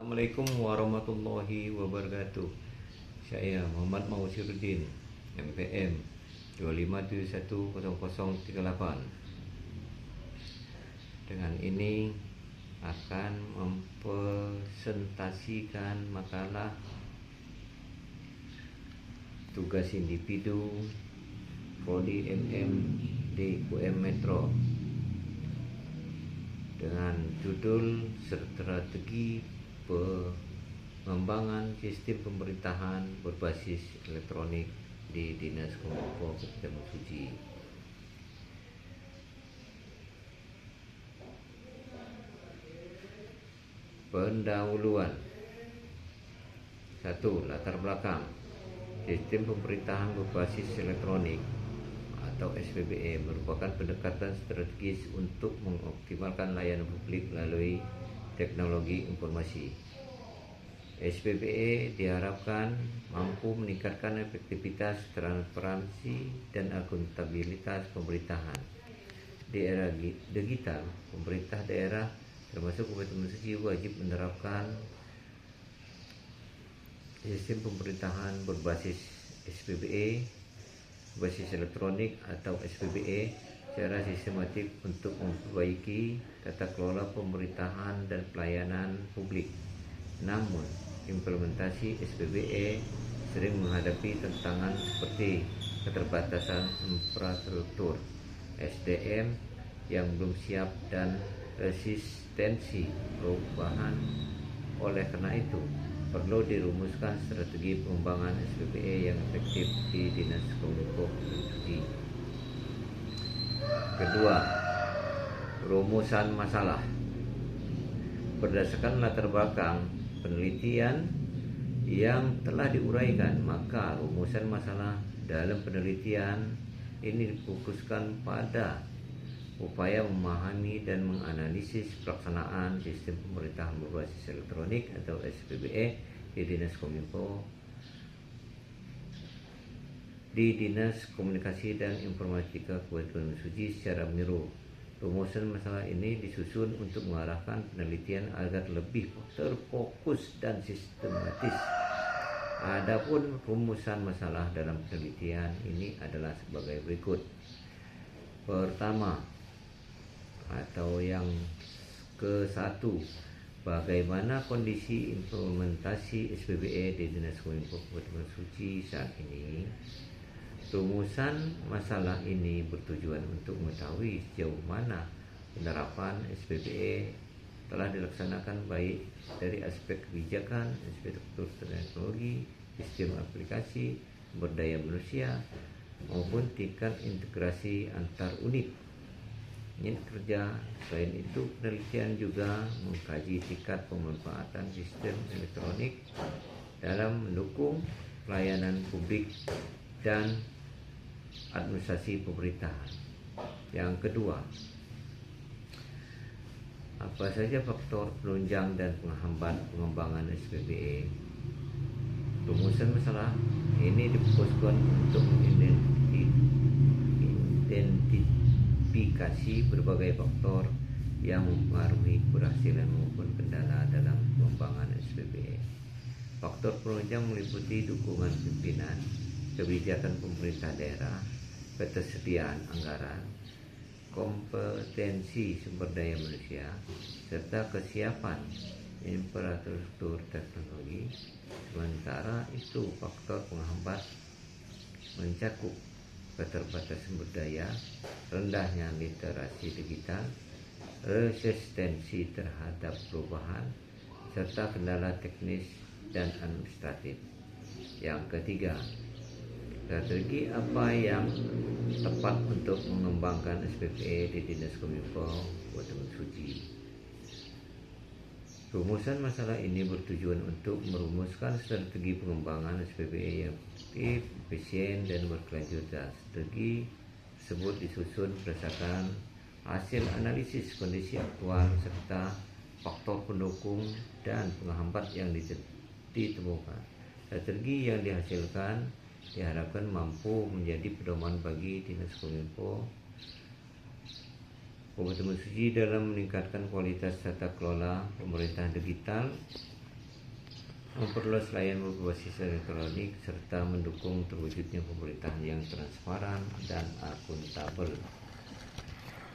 Assalamualaikum warahmatullahi wabarakatuh. Saya Muhammad Mausiruddin, MPM 25710038. Dengan ini akan mempresentasikan makalah tugas individu Prodi MM di UM Metro dengan judul Strategi Pengembangan Sistem Pemerintahan Berbasis Elektronik di Dinas Kominfo Kabupaten Mesuji. Pendahuluan. 1. Latar belakang. Sistem Pemerintahan Berbasis Elektronik atau SPBE merupakan pendekatan strategis untuk mengoptimalkan layanan publik melalui teknologi informasi. SPBE diharapkan mampu meningkatkan efektivitas, transparansi, dan akuntabilitas pemerintahan. Di era digital, pemerintah daerah termasuk Kabupaten Mesuji wajib menerapkan sistem pemerintahan berbasis SPBE, berbasis elektronik atau SPBE secara sistematik untuk memperbaiki tata kelola pemerintahan dan pelayanan publik. Namun, implementasi SPBE sering menghadapi tantangan seperti keterbatasan infrastruktur, SDM yang belum siap, dan resistensi perubahan. Oleh karena itu, perlu dirumuskan strategi pengembangan SPBE yang efektif di Dinas Kominfo Mesuji. Kedua, rumusan masalah. Berdasarkan latar belakang penelitian yang telah diuraikan, maka rumusan masalah dalam penelitian ini difokuskan pada upaya memahami dan menganalisis pelaksanaan sistem pemerintahan berbasis elektronik atau SPBE di Dinas Kominfo, di Dinas Komunikasi dan Informatika Kabupaten Mesuji secara menyeluruh. Rumusan masalah ini disusun untuk mengarahkan penelitian agar lebih terfokus dan sistematis. Adapun rumusan masalah dalam penelitian ini adalah sebagai berikut. Pertama, atau yang ke-1, bagaimana kondisi implementasi SPBE di Dinas Kominfo Kabupaten Mesuji saat ini? Rumusan masalah ini bertujuan untuk mengetahui sejauh mana penerapan SPBE telah dilaksanakan baik dari aspek kebijakan, infrastruktur teknologi, sistem aplikasi, sumber daya manusia, maupun tingkat integrasi antar unit kerja. Selain itu, penelitian juga mengkaji tingkat pemanfaatan sistem elektronik dalam mendukung pelayanan publik dan administrasi pemerintahan. Yang kedua, apa saja faktor penunjang dan penghambat pengembangan SPBE? Rumusan masalah ini difokuskan untuk mengidentifikasi berbagai faktor yang mempengaruhi keberhasilan maupun kendala dalam pengembangan SPBE. Faktor penunjang meliputi dukungan pimpinan, kebijakan pemerintah daerah, ketersediaan anggaran, kompetensi sumber daya manusia, serta kesiapan infrastruktur teknologi. Sementara itu, faktor penghambat mencakup keterbatasan sumber daya, rendahnya literasi digital, resistensi terhadap perubahan, serta kendala teknis dan administratif. Yang ketiga, strategi apa yang tepat untuk mengembangkan SPBE di Dinas Kominfo Kabupaten Mesuji? Rumusan masalah ini bertujuan untuk merumuskan strategi pengembangan SPBE yang efektif, efisien, dan berkelanjutan. Strategi tersebut disusun berdasarkan hasil analisis kondisi aktual serta faktor pendukung dan penghambat yang ditemukan. Strategi yang dihasilkan diharapkan mampu menjadi pedoman bagi Dinas Kominfo Kabupaten Mesuji dalam meningkatkan kualitas tata kelola pemerintahan digital memperluas layanan berbasis elektronik, serta mendukung terwujudnya pemerintahan yang transparan dan akuntabel.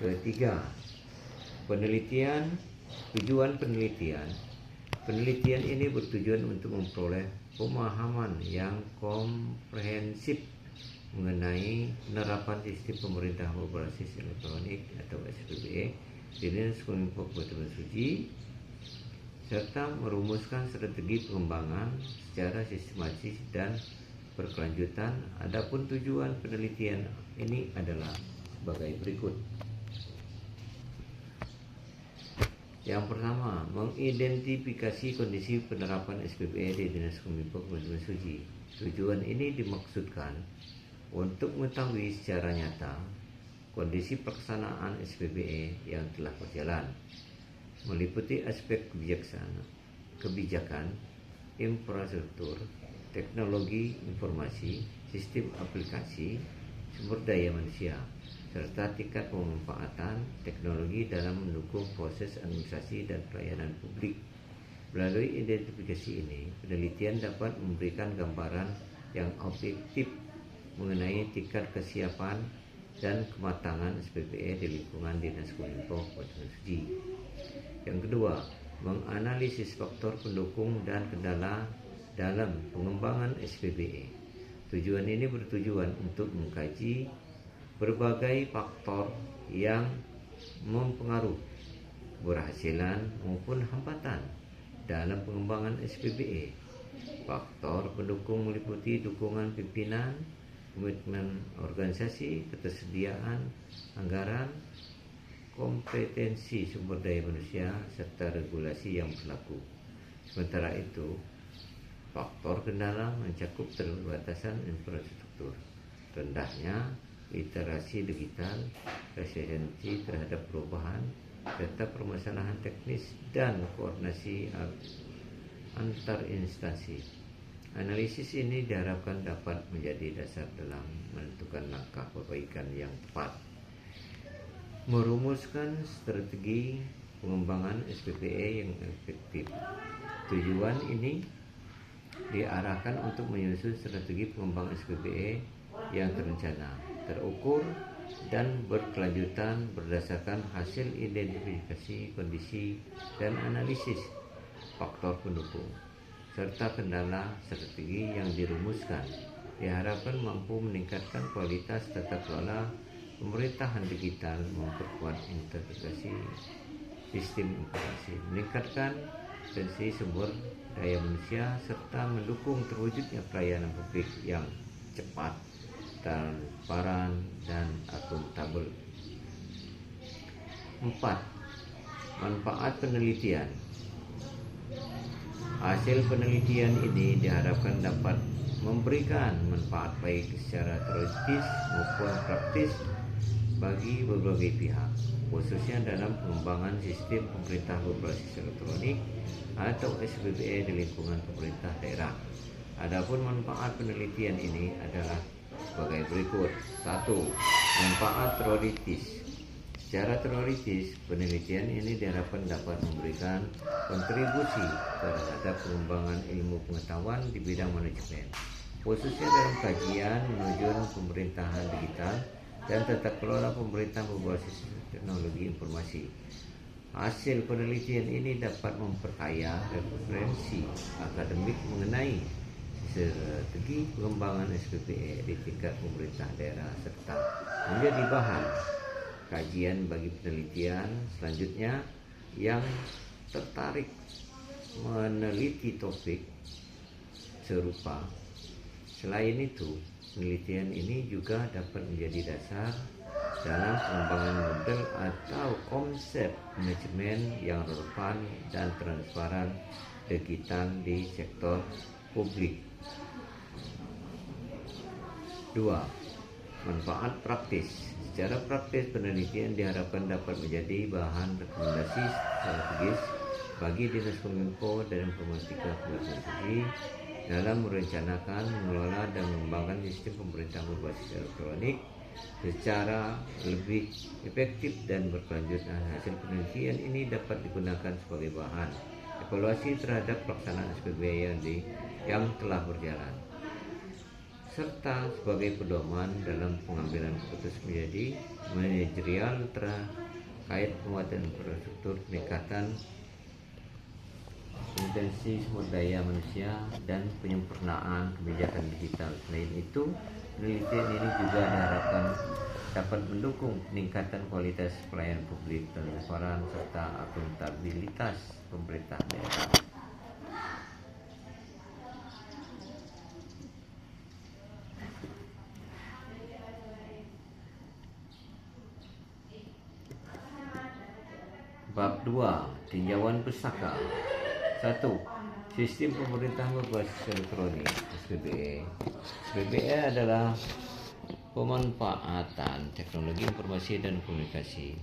Ketiga, penelitian. Tujuan penelitian. Penelitian ini bertujuan untuk memperoleh pemahaman yang komprehensif mengenai penerapan sistem pemerintahan berbasis elektronik atau SPBE di Dinas Kominfo Kabupaten Mesuji, serta merumuskan strategi pengembangan secara sistematis dan berkelanjutan. Adapun tujuan penelitian ini adalah sebagai berikut. Yang pertama, mengidentifikasi kondisi penerapan SPBE di Dinas Kominfo Kabupaten Mesuji. Tujuan ini dimaksudkan untuk mengetahui secara nyata kondisi pelaksanaan SPBE yang telah berjalan, meliputi aspek kebijakan, infrastruktur, teknologi informasi, sistem aplikasi, sumber daya manusia, serta tingkat pemanfaatan teknologi dalam mendukung proses administrasi dan pelayanan publik. Melalui identifikasi ini, penelitian dapat memberikan gambaran yang objektif mengenai tingkat kesiapan dan kematangan SPBE di lingkungan Dinas Kominfo Kabupaten Mesuji. Yang kedua, menganalisis faktor pendukung dan kendala dalam pengembangan SPBE. Tujuan ini bertujuan untuk mengkaji berbagai faktor yang mempengaruhi keberhasilan maupun hambatan dalam pengembangan SPBE. Faktor pendukung meliputi dukungan pimpinan, komitmen organisasi, ketersediaan anggaran, kompetensi sumber daya manusia, serta regulasi yang berlaku. Sementara itu, faktor kendala mencakup keterbatasan infrastruktur, rendahnya literasi digital, resistensi terhadap perubahan, serta permasalahan teknis dan koordinasi antar instansi. Analisis ini diharapkan dapat menjadi dasar dalam menentukan langkah perbaikan yang tepat. Merumuskan strategi pengembangan SPBE yang efektif. Tujuan ini diarahkan untuk menyusun strategi pengembangan SPBE yang terencana, terukur, dan berkelanjutan berdasarkan hasil identifikasi kondisi dan analisis faktor pendukung serta kendala. Strategi yang dirumuskan diharapkan mampu meningkatkan kualitas tata kelola pemerintahan digital, memperkuat integrasi sistem informasi, meningkatkan potensi sumber daya manusia, serta mendukung terwujudnya pelayanan publik yang cepat, transparan, dan akuntabel. 4. Manfaat penelitian. Hasil penelitian ini diharapkan dapat memberikan manfaat baik secara teoritis maupun praktis bagi berbagai pihak, khususnya dalam pengembangan sistem pemerintah berbasis elektronik atau SPBE di lingkungan pemerintah daerah. Adapun manfaat penelitian ini adalah sebagai berikut. 1. Manfaat teoritis. Secara teoritis, penelitian ini diharapkan dapat memberikan kontribusi terhadap pengembangan ilmu pengetahuan di bidang manajemen, khususnya dalam kajian menuju pemerintahan digital dan tata kelola pemerintahan berbasis teknologi informasi. Hasil penelitian ini dapat memperkaya referensi akademik mengenai strategi pengembangan SPBE di tingkat pemerintah daerah, serta menjadi bahan kajian bagi penelitian selanjutnya yang tertarik meneliti topik serupa. Selain itu, penelitian ini juga dapat menjadi dasar dalam pengembangan model atau konsep manajemen yang relevan dan transparan digital di sektor publik. 2. Manfaat praktis. Secara praktis, penelitian diharapkan dapat menjadi bahan rekomendasi strategis bagi Dinas Kominfo dan Informatika Kabupaten Mesuji dalam merencanakan, mengelola, dan mengembangkan sistem pemerintahan berbasis elektronik secara lebih efektif dan berkelanjutan. Hasil penelitian ini dapat digunakan sebagai bahan evaluasi terhadap pelaksanaan SPBE yang telah berjalan, serta sebagai pedoman dalam pengambilan keputusan menjadi manajerial terkait penguatan infrastruktur, peningkatan kompetensi sumber daya manusia, dan penyempurnaan kebijakan digital. Selain itu, penelitian ini juga diharapkan dapat mendukung peningkatan kualitas pelayanan publik, transparan, serta akuntabilitas pemerintah daerah. Bab 2. Tinjauan pustaka. 1. Sistem pemerintahan berbasis elektronik (SPBE). SPBE adalah pemanfaatan teknologi informasi dan komunikasi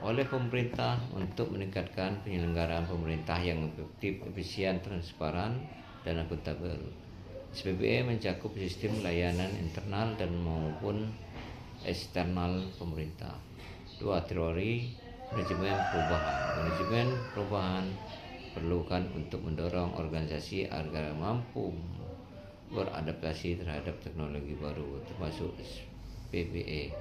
oleh pemerintah untuk meningkatkan penyelenggaraan pemerintah yang efektif, efisien, transparan, dan akuntabel. SPBE mencakup sistem layanan internal dan maupun eksternal pemerintah. 2. Teori manajemen perubahan. Manajemen perubahan diperlukan untuk mendorong organisasi agar mampu beradaptasi terhadap teknologi baru, termasuk SPBE.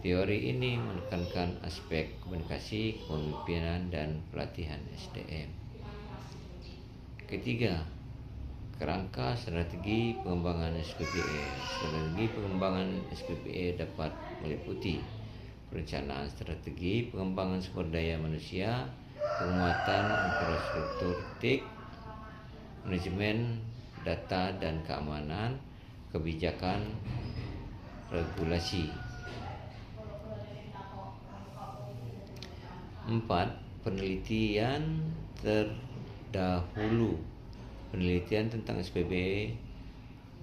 Teori ini menekankan aspek komunikasi, kepemimpinan, dan pelatihan SDM. Ketiga, kerangka strategi pengembangan SPBE. Strategi pengembangan SPBE dapat meliputi perencanaan strategi pengembangan sumber daya manusia, penguatan infrastruktur TIK, manajemen data dan keamanan, kebijakan regulasi. 4. Penelitian terdahulu. Penelitian tentang SPBE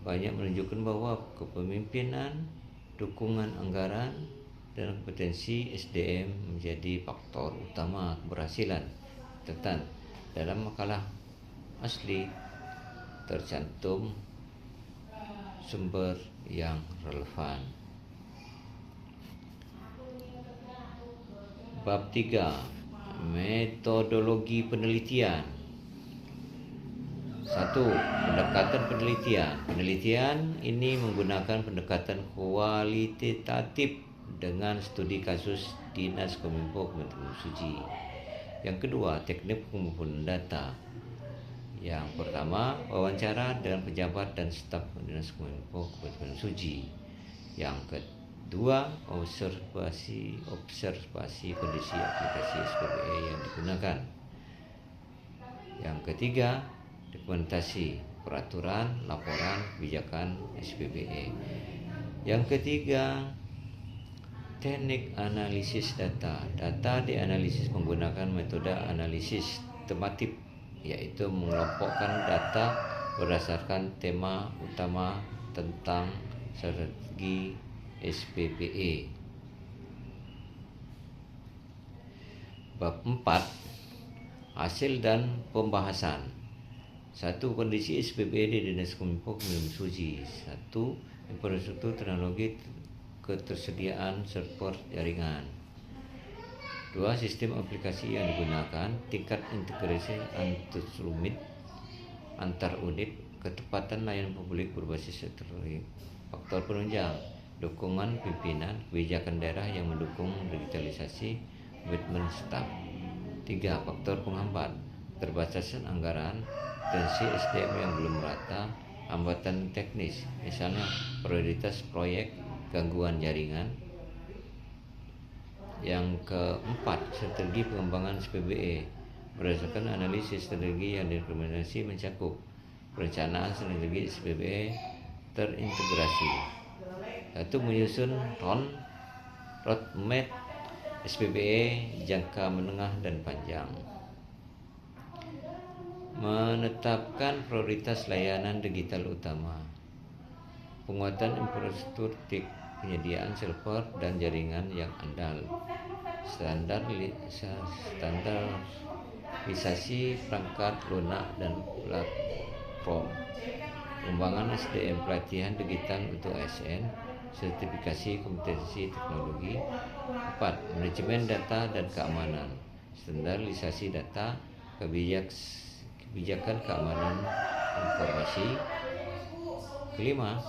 banyak menunjukkan bahwa kepemimpinan, dukungan anggaran, dan kompetensi SDM menjadi faktor utama keberhasilan. Catatan: dalam makalah asli tercantum sumber yang relevan. Bab 3. Metodologi penelitian. 1. Pendekatan penelitian. Penelitian ini menggunakan pendekatan kualitatif dengan studi kasus Dinas Kominfo Kementerian Suci. Yang kedua, teknik pengumpulan data. Yang pertama, wawancara dengan pejabat dan staf Dinas Kominfo Kementerian Suci. Yang kedua, observasi kondisi aplikasi SPBE yang digunakan. Yang ketiga, dokumentasi peraturan, laporan, kebijakan SPBE. Yang ketiga, teknik analisis data. Data dianalisis menggunakan metode analisis tematik, yaitu mengelompokkan data berdasarkan tema utama tentang strategi SPBE. Bab 4. Hasil dan pembahasan. 1. Kondisi SPBE di Dinas Kominfo Kementerian Suci. 1. Infrastruktur teknologi, ketersediaan server jaringan. 2. Sistem aplikasi yang digunakan, tingkat integrasi antar unit, ketepatan layanan publik berbasis elektronik. Faktor penunjang: dukungan pimpinan, kebijakan daerah yang mendukung digitalisasi, komitmen staf. 3. Faktor penghambat: keterbatasan anggaran, potensi SDM yang belum merata, hambatan teknis, misalnya prioritas proyek, gangguan jaringan. Yang keempat, strategi pengembangan SPBE. Berdasarkan analisis strategi yang diimplementasi mencakup perencanaan strategi SPBE terintegrasi. 1. Menyusun roadmap SPBE jangka menengah dan panjang. Menetapkan prioritas layanan digital utama. Penguatan infrastruktur TIK, penyediaan server dan jaringan yang andal. Standarisasi perangkat lunak dan platform. Pengembangan SDM, pelatihan digital untuk ASN, sertifikasi kompetensi teknologi. 4. Manajemen data dan keamanan. standarisasi data, kebijakan keamanan informasi. Kelima,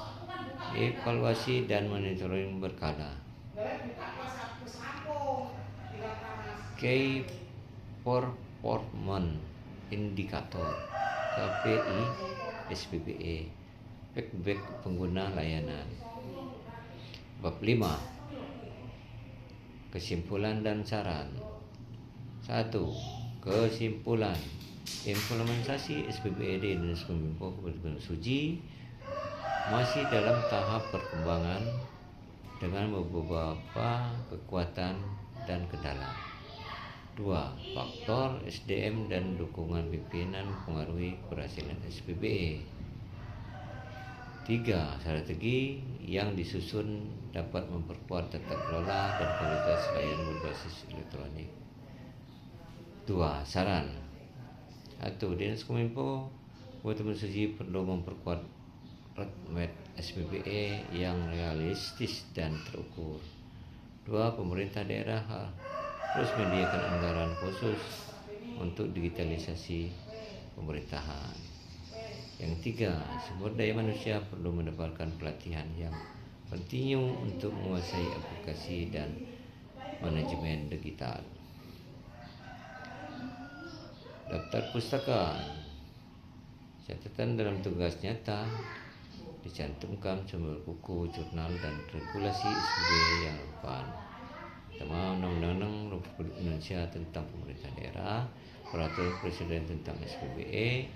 evaluasi dan monitoring berkala. Key Performance Indicator KPI SPBE, feedback pengguna layanan. Bab 5, kesimpulan dan saran. 1. Kesimpulan. Implementasi SPBE di Dinas Kominfo Kabupaten Suji masih dalam tahap perkembangan dengan beberapa kekuatan dan kendala. 2. Faktor SDM dan dukungan pimpinan mempengaruhi keberhasilan SPBE. 3. Strategi yang disusun dapat memperkuat tata kelola dan kualitas layanan berbasis elektronik. 2. Saran. 1. Dinas Kominfo Kabupaten Suji perlu memperkuat roadmap SPBE yang realistis dan terukur. 2. Pemerintah daerah harus menyediakan anggaran khusus untuk digitalisasi pemerintahan. Yang 3. Sumber daya manusia perlu mendapatkan pelatihan yang kontinu untuk menguasai aplikasi dan manajemen digital. Daftar pustaka. Catatan dalam tugas nyata dicantumkan sumber buku, jurnal, dan regulasi SPBE yang relevan. Pertama, Undang-Undang Republik Indonesia tentang Pemerintah Daerah, Peraturan Presiden tentang SPBE.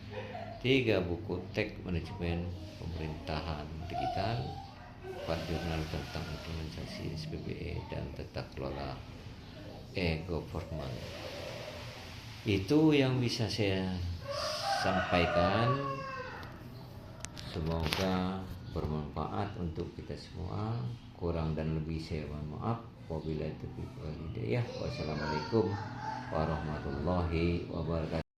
3. Buku teks manajemen pemerintahan digital. 4. Jurnal tentang implementasi SPBE dan tata kelola e-government. Itu yang bisa saya sampaikan. Semoga bermanfaat untuk kita semua. Kurang dan lebih saya mohon maaf. Wabillahi taufiq wal hidayah. Wassalamualaikum warahmatullahi wabarakatuh.